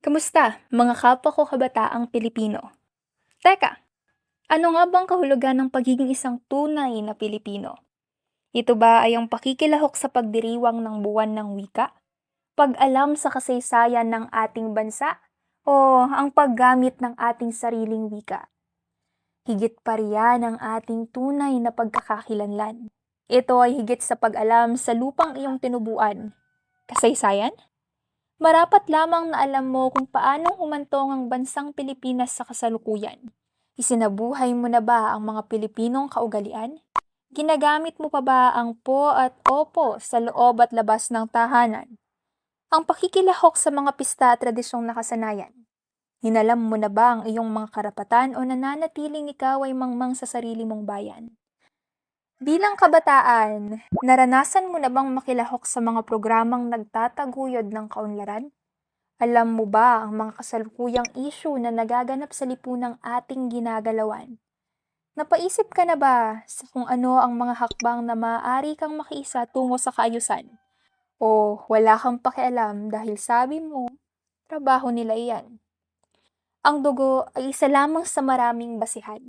Kamusta, mga kapwa ko kabataang Pilipino? Teka, ano nga bang kahulugan ng pagiging isang tunay na Pilipino? Ito ba ay ang pakikilahok sa pagdiriwang ng buwan ng wika? Pag-alam sa kasaysayan ng ating bansa? O ang paggamit ng ating sariling wika? Higit pa riyan ang ating tunay na pagkakakilanlan. Ito ay higit sa pag-alam sa lupang iyong tinubuan. Kasaysayan? Marapat lamang na alam mo kung paanong humantong ang bansang Pilipinas sa kasalukuyan. Isinabuhay mo na ba ang mga Pilipinong kaugalian? Ginagamit mo pa ba ang po at opo sa loob at labas ng tahanan? Ang pakikilahok sa mga pista at tradisyong nakasanayan. Hinalam mo na ba ang iyong mga karapatan o nananatiling ikaw ay mangmang sa sarili mong bayan? Bilang kabataan, naranasan mo na bang makilahok sa mga programang nagtataguyod ng kaunlaran? Alam mo ba ang mga kasalukuyang issue na nagaganap sa lipunang ating ginagalawan? Napaisip ka na ba sa kung ano ang mga hakbang na maaari kang makiisa tungo sa kaayusan? O wala kang pakialam dahil sabi mo, trabaho nila iyan? Ang dugo ay isa lamang sa maraming basihan.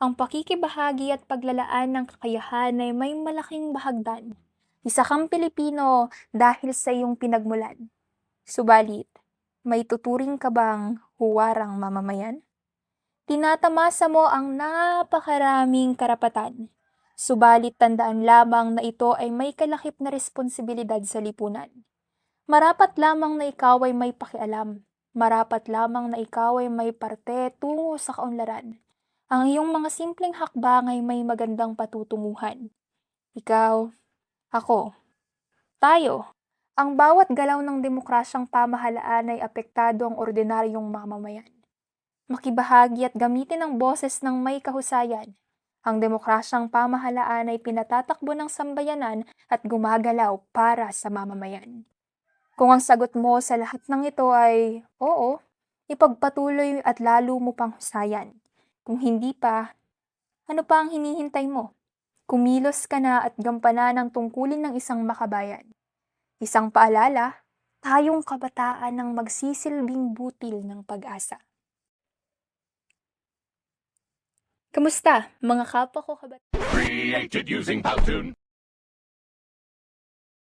Ang pakikibahagi at paglalaan ng kakayahan ay may malaking bahagdan. Isa kang Pilipino dahil sa iyong pinagmulan. Subalit, may tuturing ka bang huwarang mamamayan? Tinatamasa mo ang napakaraming karapatan. Subalit tandaan lamang na ito ay may kalakip na responsibilidad sa lipunan. Marapat lamang na ikaw ay may pakialam. Marapat lamang na ikaw ay may parte tungo sa kaunlaran. Ang iyong mga simpleng hakbang ay may magandang patutunguhan. Ikaw, ako, tayo. Ang bawat galaw ng demokrasyang pamahalaan ay apektado ang ordinaryong mamamayan. Makibahagi at gamitin ang boses ng may kahusayan. Ang demokrasyang pamahalaan ay pinatatakbo ng sambayanan at gumagalaw para sa mamamayan. Kung ang sagot mo sa lahat ng ito ay oo, ipagpatuloy at lalo mo pang husayan. Kung hindi pa, ano pa ang hinihintay mo? Kumilos ka na at gampanan ang tungkulin ng isang makabayan. Isang paalala, tayong kabataan ang magsisilbing butil ng pag-asa. Kamusta, mga kapwa ko kabataan? Created using Powtoon.